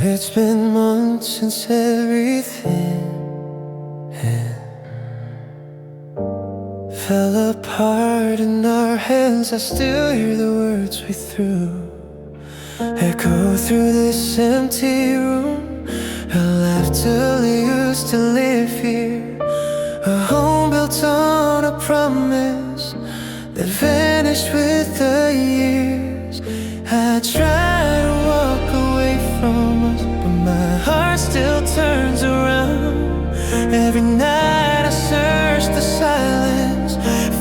It's been months since everything fell apart in our hands. I still hear the words we threw echo through this empty room. A laughter used to live here, a home built on a promise that vanished with the years. I try to walk away from us, but my heart still turns around. Every night I search the silence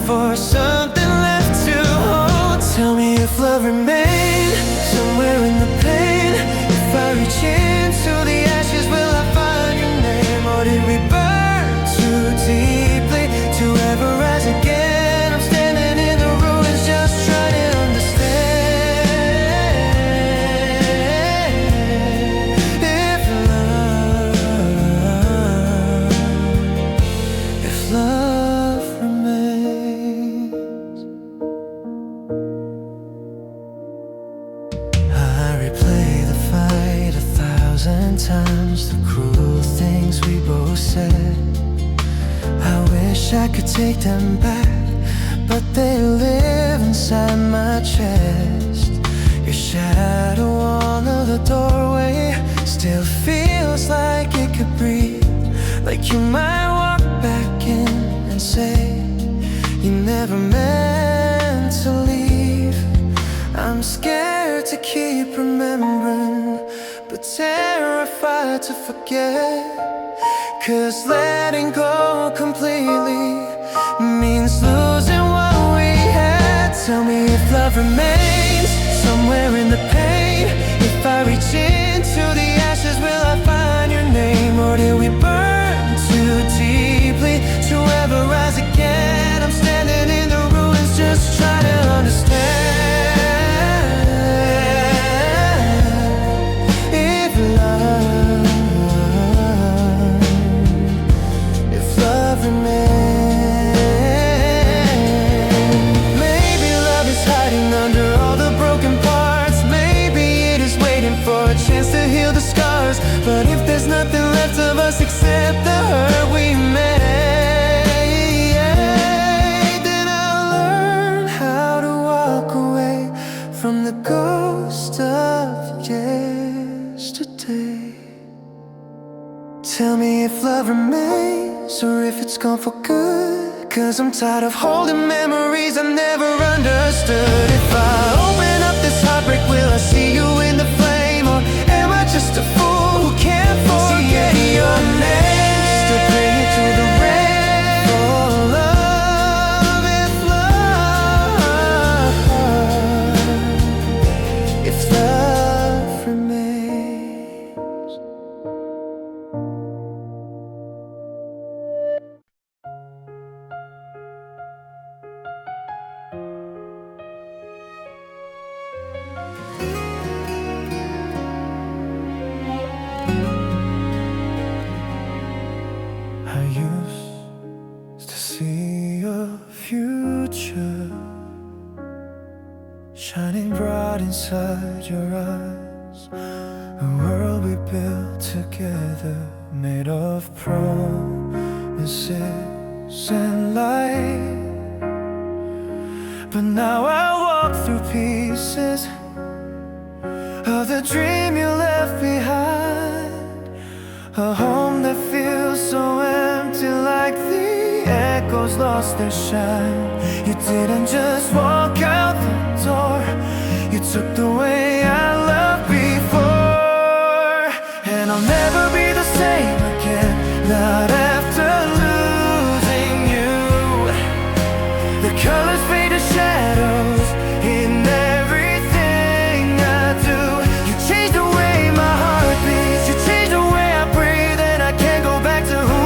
for something left to hold. Tell me if love remains somewhere in the pain. If I reach into the ashes, will I find your name? Or did we burn too deeply to ever rise again? I'm standing in the ruins just trying to understand. If love remains. I replay the fight 1,000 times, the cruel things we both said. I wish I could take them back, but they live inside my chest. Your shadow on the doorway still feels like it could breathe, like you might walk back in and say you never meant to leave. I'm scared to keep remembering, but terrified to forget. 'Cause letting go completely means losing what we had. Tell me if love remains somewhere in the pain. If I reach into the ashes, will I find your name? Or did we burn too deeply to ever rise again? I'm standing in the ruins just trying to understand. But if there's nothing left of us except the hurt we made, then I'll learn how to walk away from the ghost of yesterday. Tell me if love remains or if it's gone for good. 'Cause I'm tired of holding memories I never understood. If I open up this heartbreak, will I see you in the flame? Or am I just a fool who can't forget your name? Still praying through the rain for love. If love remains. I used to see a future shining bright inside your eyes, a world we built together, made of promises and light. But now I walk through pieces of the dream you left behind, a home that feels so empty, like the echoes lost their shine. You didn't just walk out the door, you took the way I loved before. And I'll never be the same again, not after losing you. The colors fade to shadows in everything I do. You changed the way my heart beats, you changed the way I breathe, and I can't go back to who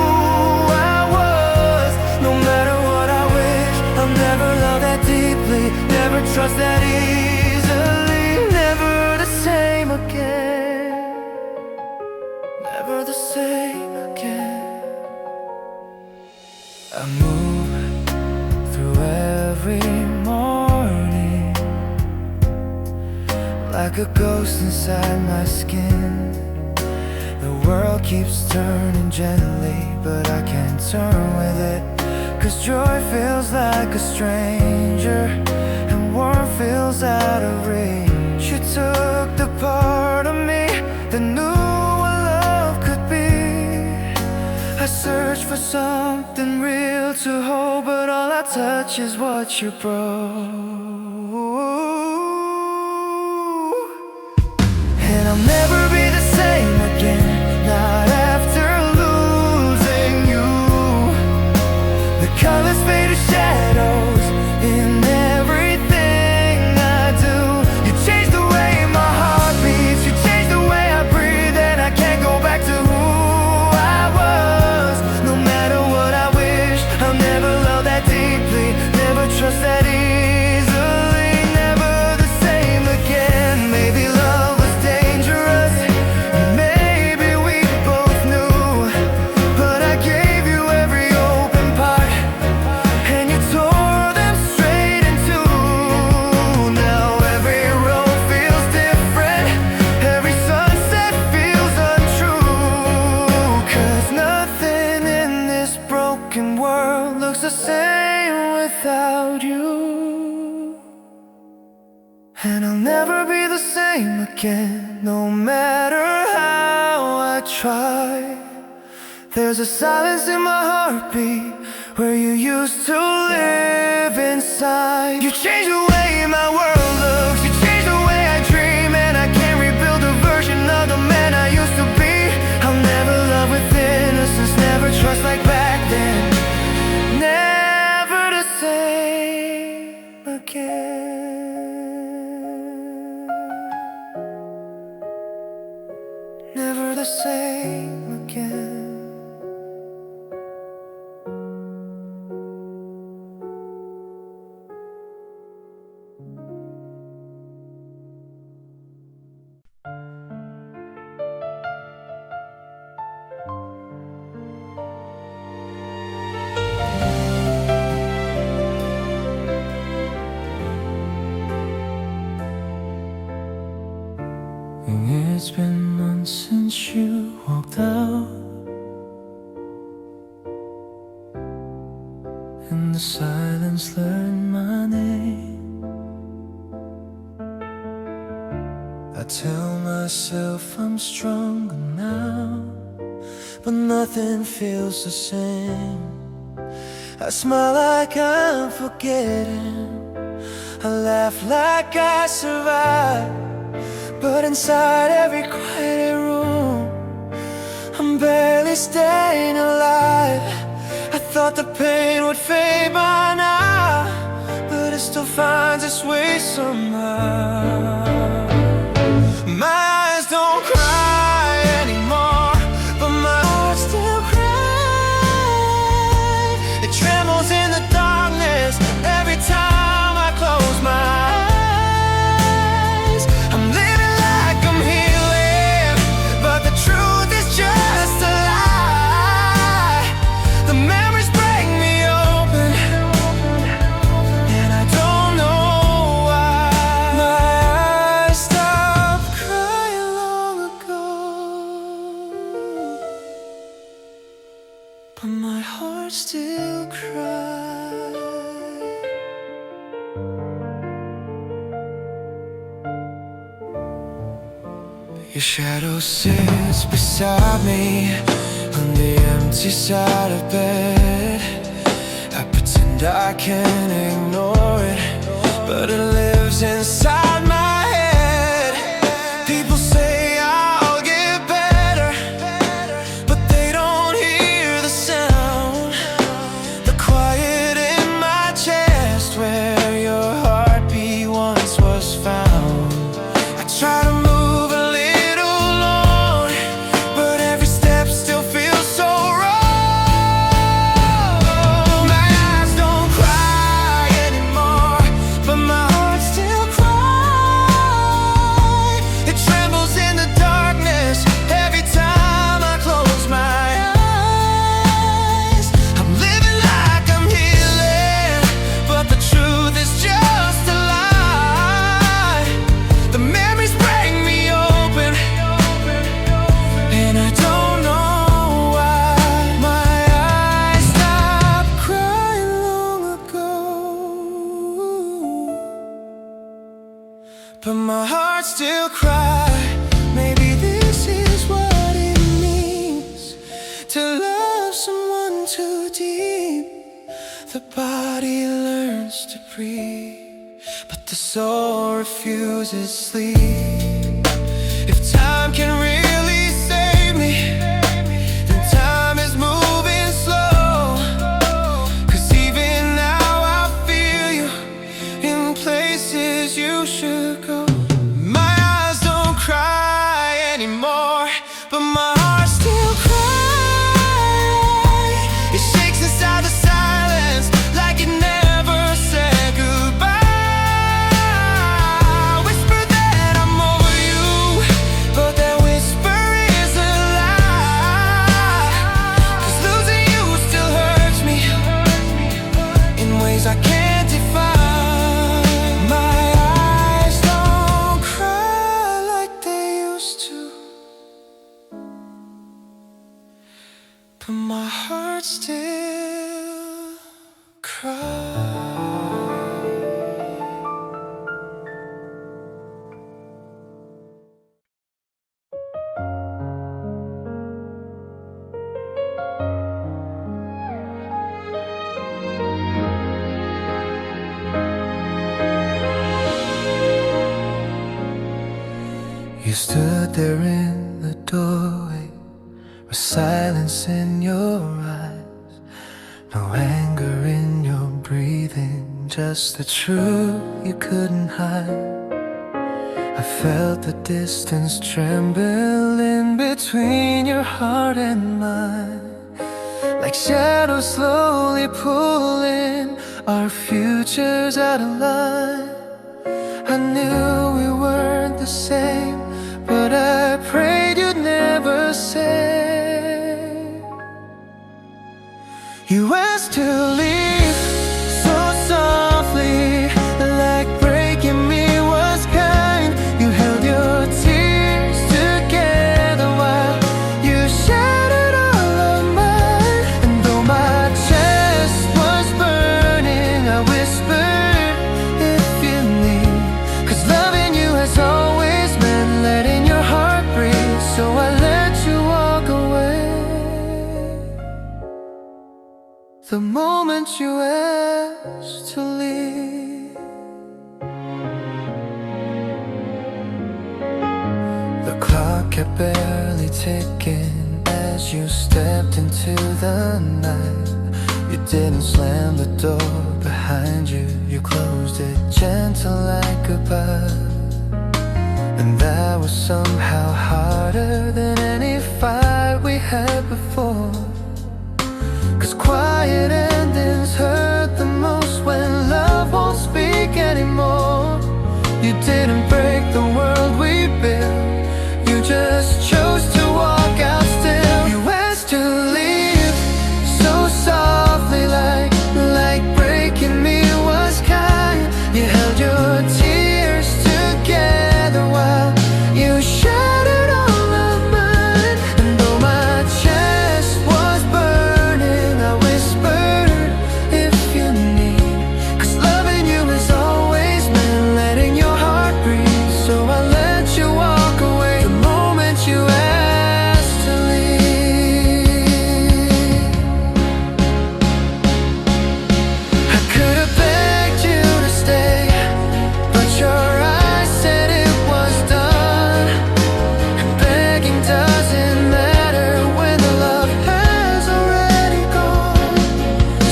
I was. No matter what I wish, I'll never love that deeply, never trust that easily. Never the same again, never the same again. I move through every morning like a ghost inside my skin. The world keeps turning gently, but I can't turn with it. 'Cause joy feels like a stranger, and warmth feels out of reach. You took the part of me that knew what love could be. I searched for something real to hold, but all I touch is what you broke. And I'll never be the same again, not after losing you. The colors fade to shadows in everything I do. You changed the way my heart beats, you changed the way I breathe, and I can't go back to who I was. No matter what I wish, I'll never love that deeply, never trust that easily, never the same again. Maybe love was dangerous, maybe we both knew, but I gave you every open part, and you tore them straight in two. Now every road feels different, every sunset feels untrue. 'Cause nothing in this broken world looks the same without you. And I'll never be the same again, no matter how I try. There's a silence in my heartbeat where you used to live inside. You changed the way my world looks, you changed the way I dream, and I can't rebuild the version of the man I used to be. I'll never love with innocence, never trust like back then, never the same again, never the same again. It's been months since you walked out, and the silence learned my name. I tell myself I'm stronger now, but nothing feels the same. I smile like I'm forgetting, I laugh like I survived, but inside every quiet room, I'm barely staying alive. I thought the pain would fade by now, but it still finds its way somehow. My eyes don't cry anymore, but my heart still cries. It trembles in the darkness every time I close my eyes. I'm living like I'm healing, but the truth is just a lie. The memories break me open, and I don't know why. My eyes stopped crying long ago, but my heart still cries. Your shadow sits beside me on the empty side of bed. I pretend I can't ignore it, but it lives inside my head. People say I'll get better, but they don't hear the sound, the quiet in my chest where your heartbeat once was found. I try to move a little alone, but every step still feels so wrong. My eyes don't cry anymore, but my heart still cries. The body learns to breathe, but the soul refuses sleep. If time can really save me, then time is moving slow. 'Cause even now I feel you in places you should go. My eyes don't cry anymore, but my heart still cries. It shakes inside the silence like it never said goodbye. Whisper that I'm over you, but that whisper is a lie. 'Cause losing you still hurts me in ways I can't define. My eyes don't cry like they used to, but my heart still cries. You stood there in the doorway with silence in your eyes, no anger in your breathing, just the truth you couldn't hide. I felt the distance tremble in between your heart and mine, like shadows slowly pulling our futures out of line. I knew we weren't the same, but I prayed you'd never say. You asked to leave so softly, like breaking me was kind. You held your tears together while you shattered all of mine. And though my chest was burning, I whispered, if you need. 'Cause loving you has always meant letting your heart breathe, so I let you walk away. The moment you asked to leave, the clock kept barely ticking as you stepped into the night. You didn't slam the door behind you, you closed it gentle like goodbye. And that was somehow harder than any fight we had before. 'Cause quiet endings hurt the most when love won't speak anymore. You didn't break the world we built, you just chose to walk out still. You asked to leave so softly, like breaking me was kind. You held your tears together while you shattered all of mine. And though my chest was burning, I whispered, if you need. 'Cause loving you has always meant letting your heart breathe, so I let you walk away the moment you asked to leave. I could have begged you to stay, but your eyes said it was done. And begging doesn't matter when the love has already gone.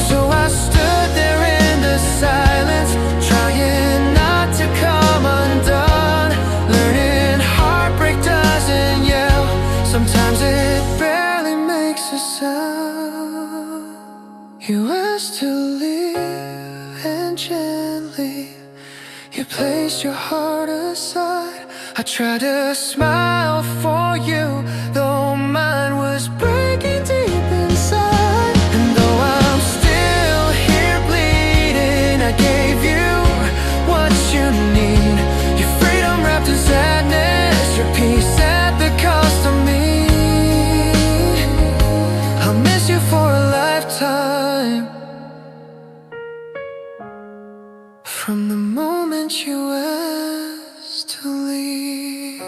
So I stood there in the silence, trying not to come undone, learning heartbreak doesn't yell, sometimes it barely makes a sound. You asked to leave, and gently you placed your heart aside. I tried to smile for you, though mine was breaking deep inside. And though I'm still here bleeding, I gave you what you need. Your freedom wrapped in sadness, your peace at the cost of me. I'll miss you for a lifetime. From the moment you asked to leave.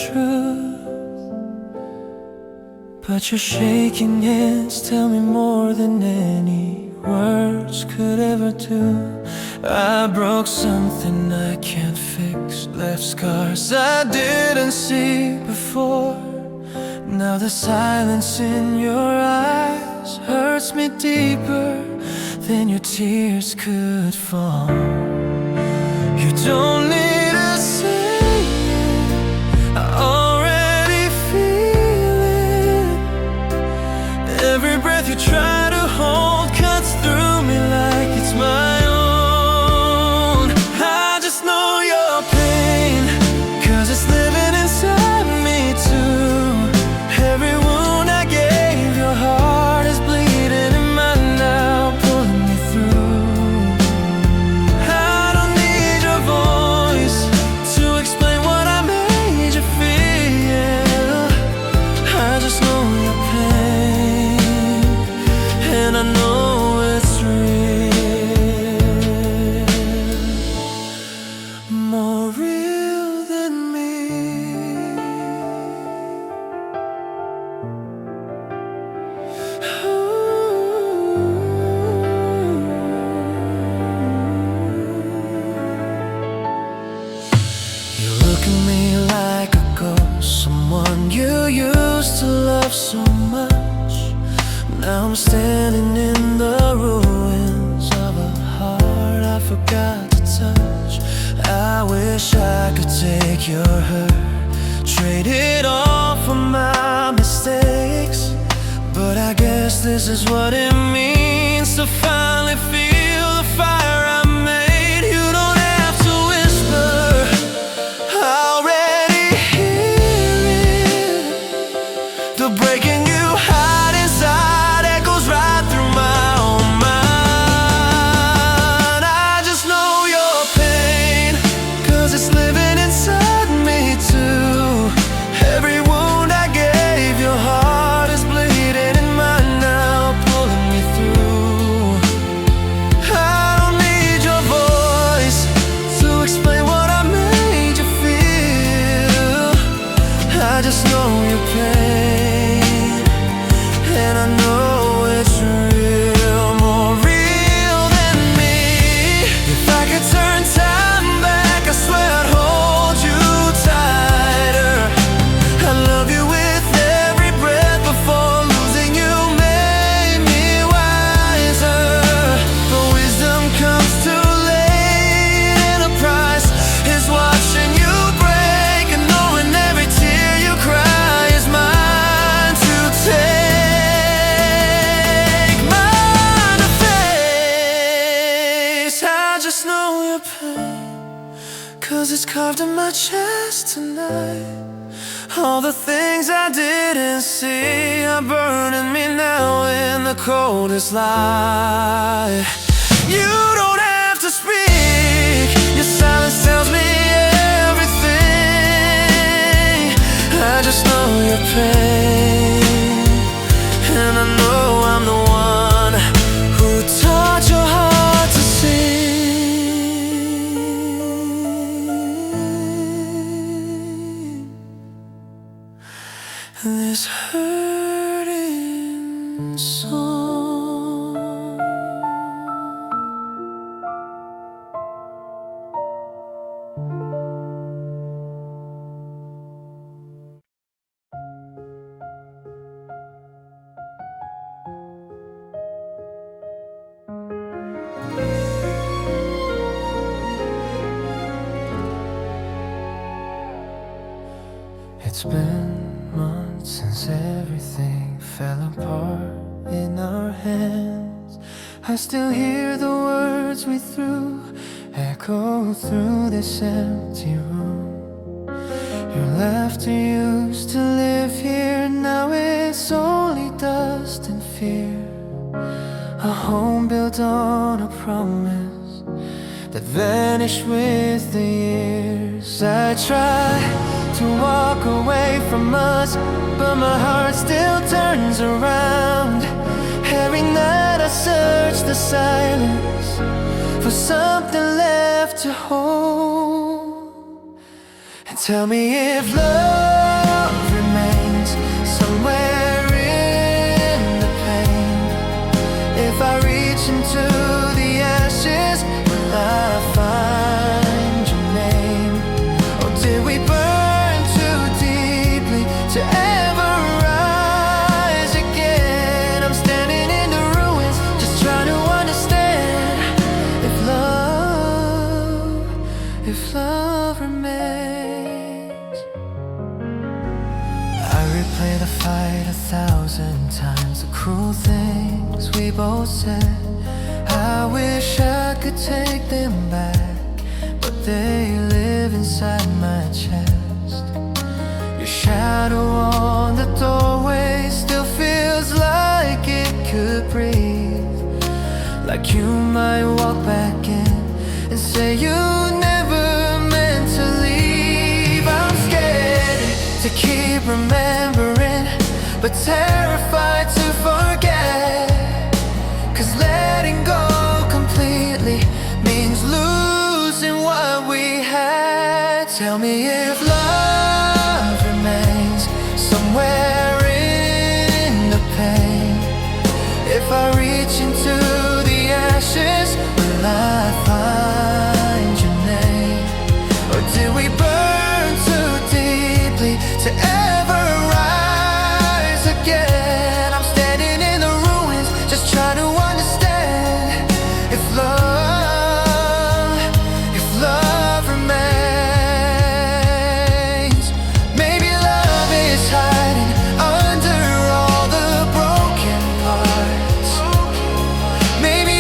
truth, but your shaking hands tell me more than any words could ever do. I broke something I can't fix, left scars I didn't see before. Now the silence in your eyes hurts me deeper than your tears could fall. You don't need to say it, I already feel it. Every breath you try to hold cuts through me like it's my own. I just know your pain, 'cause it's living inside me too. Every wound I gave, your heart is bleeding and mine now pulling me through. I don't need your voice to explain what I made you feel. I just know your pain, and I know it's real, more real than me. You look at me like a ghost, someone you used to love so much. Now I'm standing in the ruins of a heart I forgot to touch. I wish I could take your hurt, trade it all for my mistakes, but I guess this is what it means to finally feel the fire I made. You don't have to whisper, I already hear it. The breaking you hide inside echoes right through my own mind. I just know your pain, 'cause it's living inside me too. Every wound I gave, your heart is bleeding and mine now pulling me through. I don't need your voice to explain what I made you feel. I just know your pain, and I know it's real, more real than me. If I could turn time back, I swear I'd hold you tighter. I love you with every breath before losing you made me wiser. But wisdom comes too late, and the price is watching you break, and knowing every tear you cry is mine to take, mine to face. I just know your pain, 'cause it's carved in my chest tonight. All the things I didn't see are burning me now in the coldest light. You don't have to speak, your silence tells me everything. I just know your pain, and I know I'm the one who taught your heart to sing this hurting song. It's been months since everything fell apart in our hands. I still hear the words we threw echo through this empty room. Your laughter used to live here, now it's only dust and fear. A home built on a promise that vanished with the years. I try to walk away from us, but my heart still turns around. Every night I search the silence for something left to hold. And Tell me if love remains somewhere in the pain. If I reach into the ashes, will I find your name? Or did we burn too deeply to ever rise again? I'm standing in the ruins, just trying to understand if love remains. I replay the fight 1,000 times, the cruel things we both said. I wish I could take them back, but they live inside my chest. Your shadow on the doorway still feels like it could breathe, like you might walk back in and say you never meant to leave. I'm scared to keep remembering, but terrified to forget. 'Cause letting go completely means losing what we had. Tell me if love remains somewhere in the pain. If I reach into the ashes, will I find your name? Or did we burn too deeply to ever rise again? I'm standing in the ruins, just trying to understand if love remains. Maybe love is hiding under all the broken parts. Maybe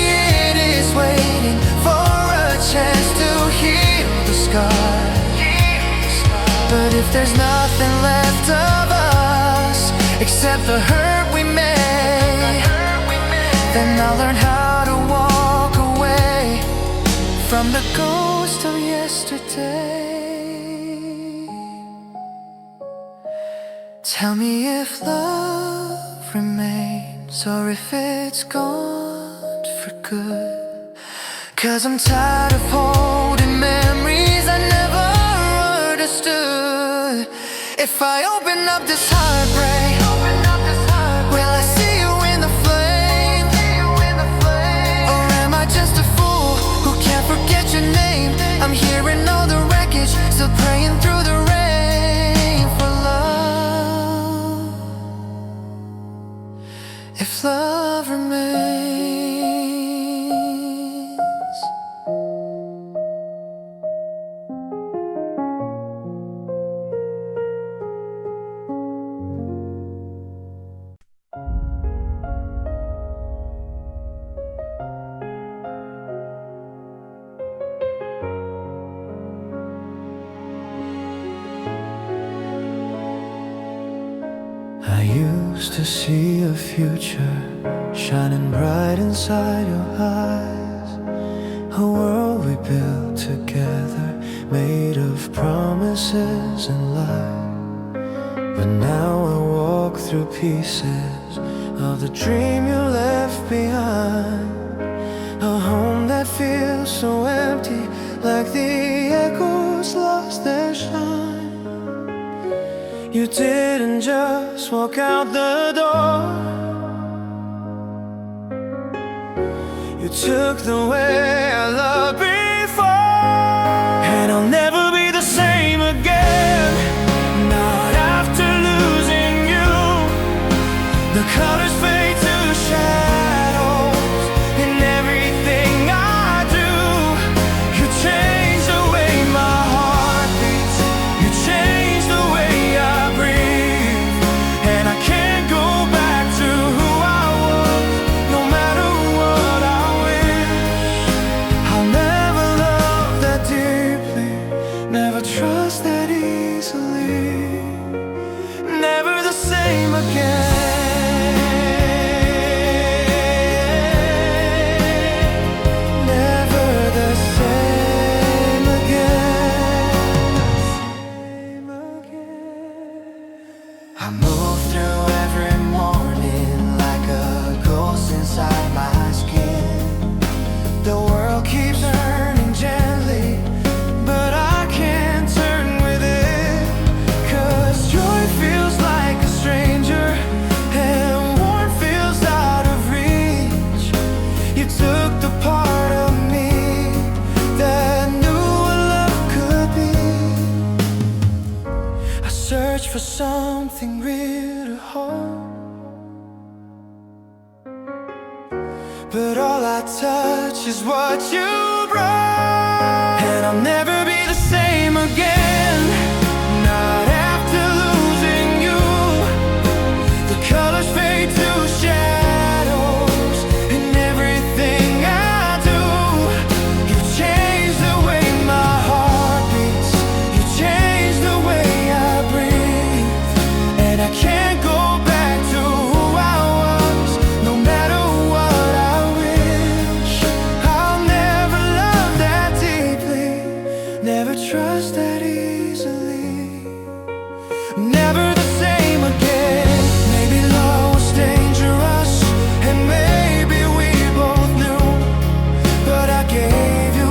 it is waiting for a chance to heal the scars. But if there's nothing left of us except the hurt we made, then I'll learn how to walk away from the ghost of yesterday. Tell me if love remains or if it's gone for good. 'Cause I'm tired of holding memories I never understood. If I open up this heartbreak, will I see you in the flame? Or am I just a fool who can't forget your name? I'm hearing all the wreckage, still praying through the rain for love. If love remains. I used to see a future shining bright inside your eyes, a world we built together, made of promises and lies. But now I walk through pieces of the dream you left behind, a home that feels so empty, like the echoes lost their shine. You didn't just walk out the door, you took the way I loved before. And I'll never be the same again, not after losing you. The colors fade to shadows in everything I do. You change the way my heart beats, you change the way I breathe. And I can't go back to who I was, no matter what I wish. I'll never love that deeply, never trust that easily, never the same again. I move through every morning like a ghost inside my skin. The world keeps turning gently, but I can't turn with it. something real to hold, but all I touch is what you brought. And I'll never be the same again, not after losing you. The colors fade to shadows in everything I do. You change the way my heart beats, you change the way I breathe, and I can't go back to who I was, no matter what I wish. I'll never love that deeply, never trust that easily, never the same again. Maybe love was dangerous, and maybe we both knew, but I gave you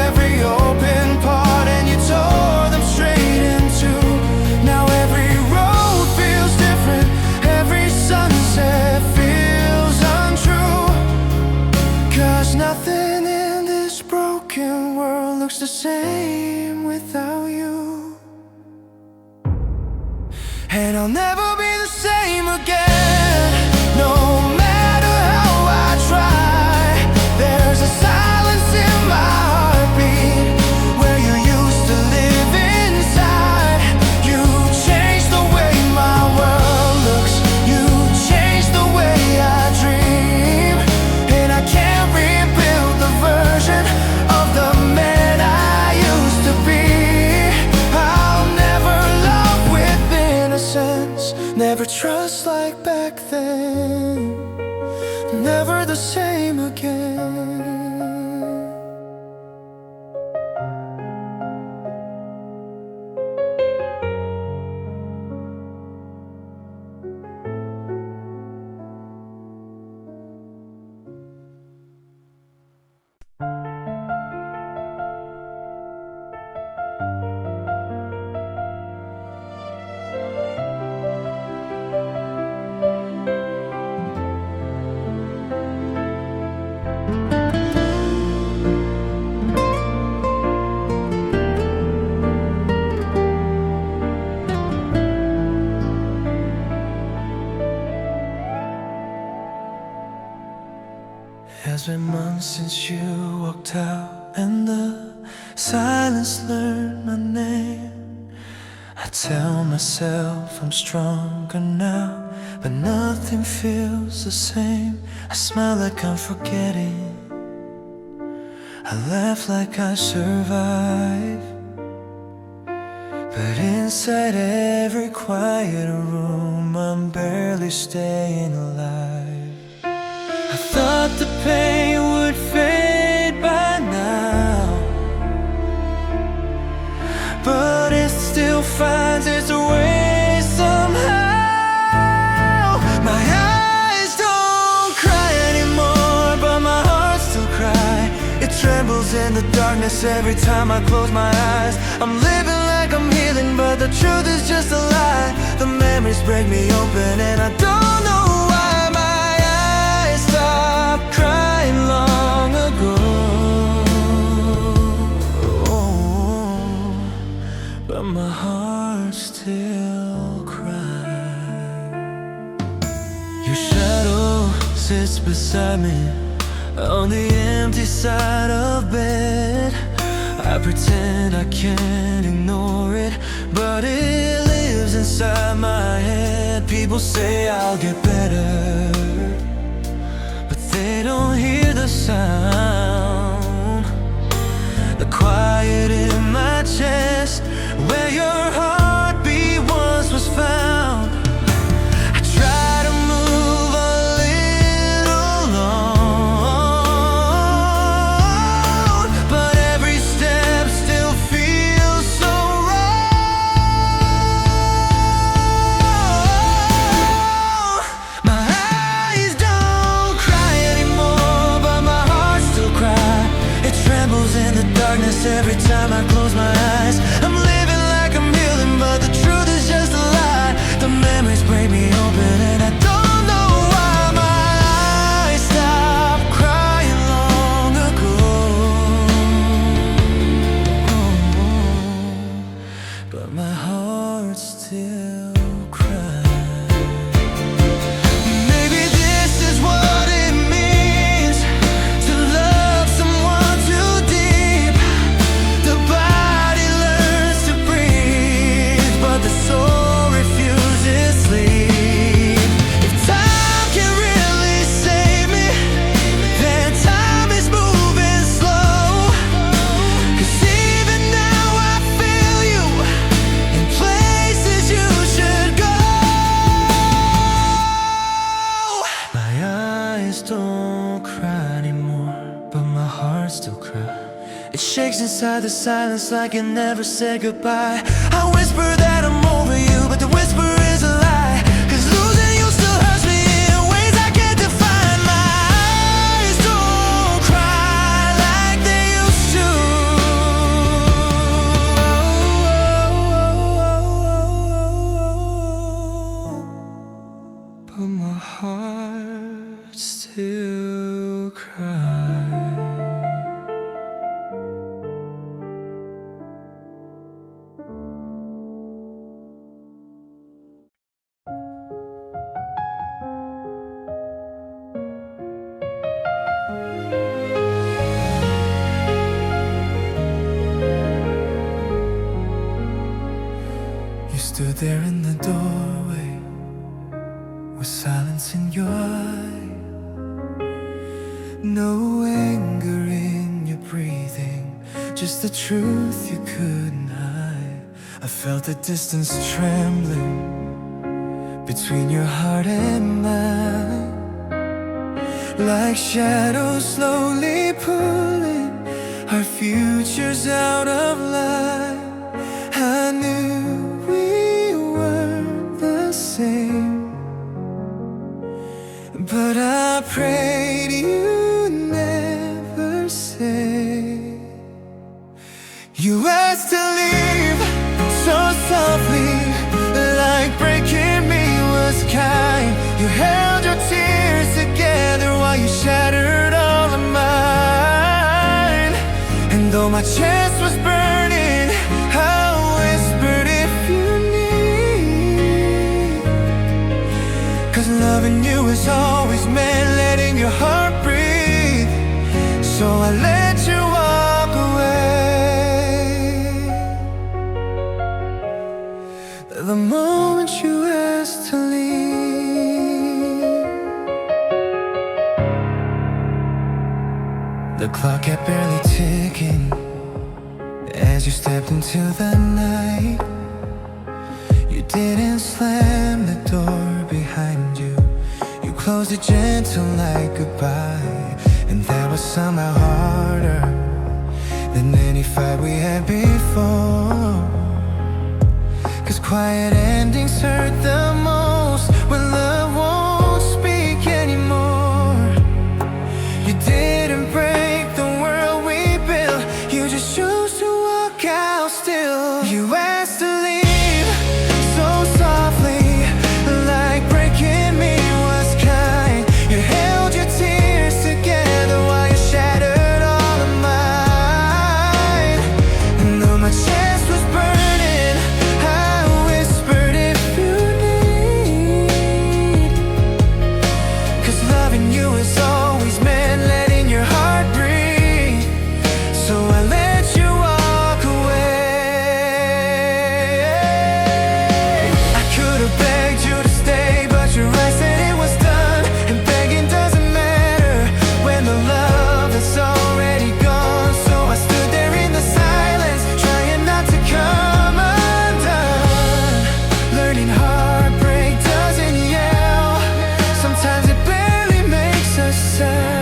every open part, and you tore them straight in two. Now every road feels different, every sunset feels untrue, 'cause nothing in this broken world looks the same without you. And I'll never be the same again, no matter how I try. There's a silence in my heartbeat where you used to live inside. You changed the way my world looks, you changed the way I dream, and I can't rebuild the version of the man I used to be. I'll never love with innocence, never trust like back then, never the same again. It's been months since you walked out, and the silence learned my name. I tell myself I'm stronger now, but nothing feels the same. I smile like I'm forgetting, I laugh like I survive, but inside every quiet room I'm barely staying alive. I thought the pain would fade by now, but it still finds its way somehow. My eyes don't cry anymore, but my heart still cries. It trembles in the darkness every time I close my eyes. I'm living like I'm healing, but the truth is just a lie. The memories break me open, and I don't know why. My eyes stopped crying long ago, but my heart still cries. Your shadow sits beside me on the empty side of bed. I pretend I can't ignore it, but it lives inside my head. People say I'll get better, but they don't hear the sound, the quiet in my chest where your heartbeat once was found. I try to move a little alone, but every step still feels so wrong. My eyes don't cry anymore, but my heart still cries. It trembles in the darkness every time breaks inside the silence like it never said goodbye. I whisper that I'm over you, but the whisper is a lie. 'Cause losing you still hurts me in ways I can't define. My eyes don't cry like they used to, but my heart still cries. You stood there in the doorway with silence in your eye, no anger in your breathing, just the truth you couldn't hide. I felt the distance trembling between your heart and mine, like shadows slowly pulling our futures out of line. I knew we weren't the same, but I prayed you'd never say. You asked to leave so softly, like breaking me was kind. You held your tears together while you shattered all of mine. And though my chest was burning, I whispered if you need. 'Cause loving you is always meant letting your heart breathe. So I let you walk away. The moment you asked to leave, the clock kept barely ticking as you stepped into the night. You didn't slam the door behind you, you closed it gentle like goodbye. And that was somehow harder than any fight we had before. 'Cause quiet endings hurt the most when love won't speak anymore. You didn't break the world we built, you just chose to walk out still. You asked to leave so softly, like breaking me was kind. You held your tears together while you shattered all of mine. And though my chest was burning, I whispered if you need. 'Cause loving you is always meant letting your heart breathe. So I let you walk away. I could have begged you to stay, but your eyes said it was done. And begging doesn't matter when the love is already gone. So I stood there in the silence, trying not to come undone. Learning heartbreak doesn't yell, sometimes it barely makes a sound.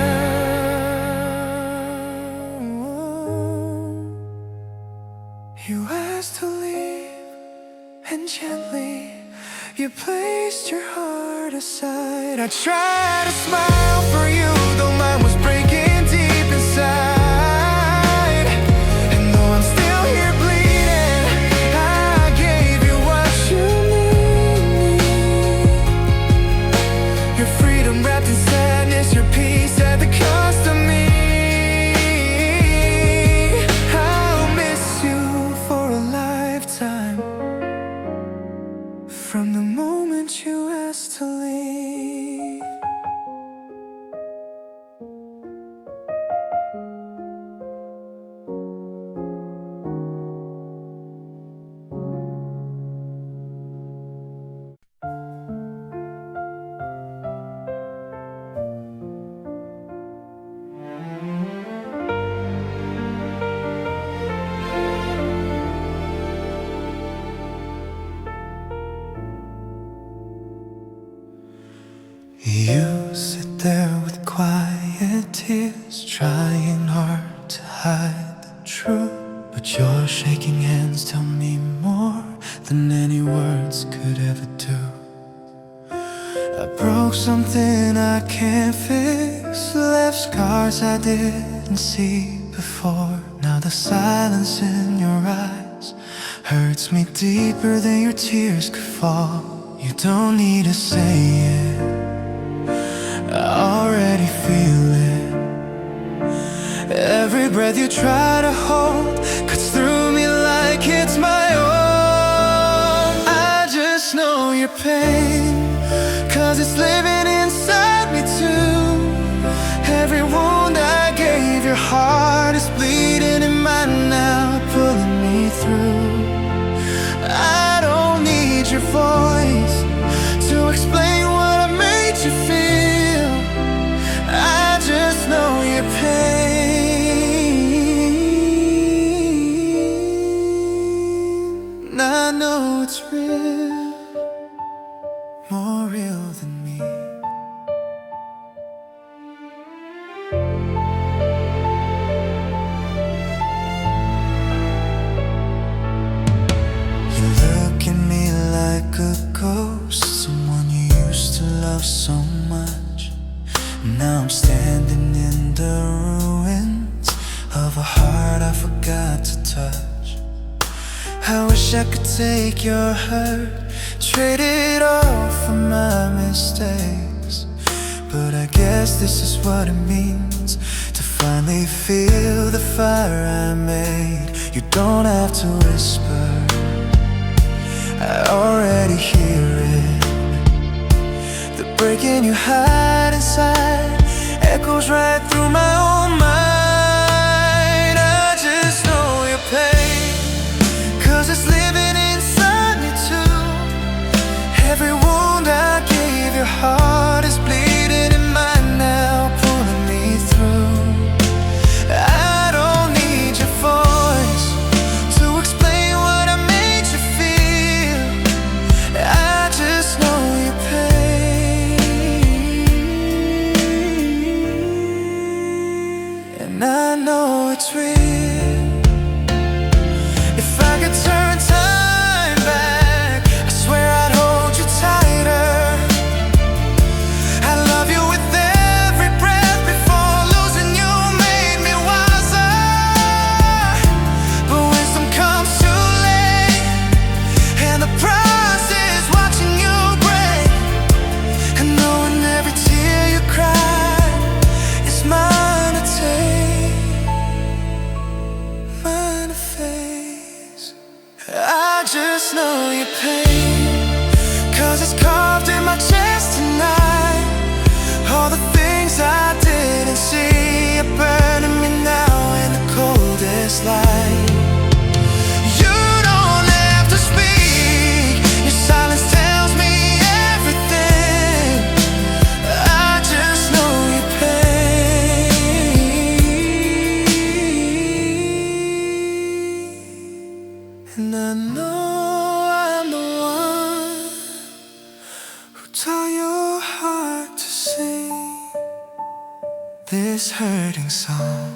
You asked to leave, and gently you placed your heart aside. I tried to smile for you, though mine was breaking deep inside. And though I'm still here bleeding, I gave you what you need. Your freedom wrapped in sadness, your peace at the cost of me. I'll miss you for a lifetime, from the moment you asked to leave. You sit there with quiet tears, trying hard to hide the truth. shaking hands tell me more than any words could ever do. I broke something I can't fix, left scars I didn't see before. Now the silence in your eyes hurts me deeper than your tears could fall. You don't need to say it, I already feel it. Every breath you try to hold cuts through me like it's my own. I just know your pain, 'cause it's living inside me too. Every wound I gave, your heart is bleeding in mine now, pulling me through. I don't need your voice to explain what I made you feel. I just know your pain, and I know it's real, more real than me. You look at me like a ghost, someone you used to love so much. Now I'm standing in the ruins of a heart I forgot to touch. I wish I could take your hurt, trade it all for my mistakes. But I guess this is what it means to finally feel the fire I made. You don't have to whisper, I already hear it. The breaking you hide inside echoes right through my own mind. I just know your pain, 'cause it's living inside me too. Every wound I gave, your heart is bleeding in mine now, pulling me through. I don't need your voice to explain what I made you feel. I just know your pain, and I know it's real. If I could turn time back, I swear I'd hold you tighter. I love you with every breath, before losing you made me wiser. But wisdom comes too late, and the price is watching you break, and knowing every tear you cry is mine to take, mine to face. I just know your pain, 'cause it's carved in my chest tonight. All the things I didn't see are burning me now in the coldest light. You don't have to speak, your silence tells me everything. I just know your pain, and I know I'm the one who taught your heart to sing this hurting song.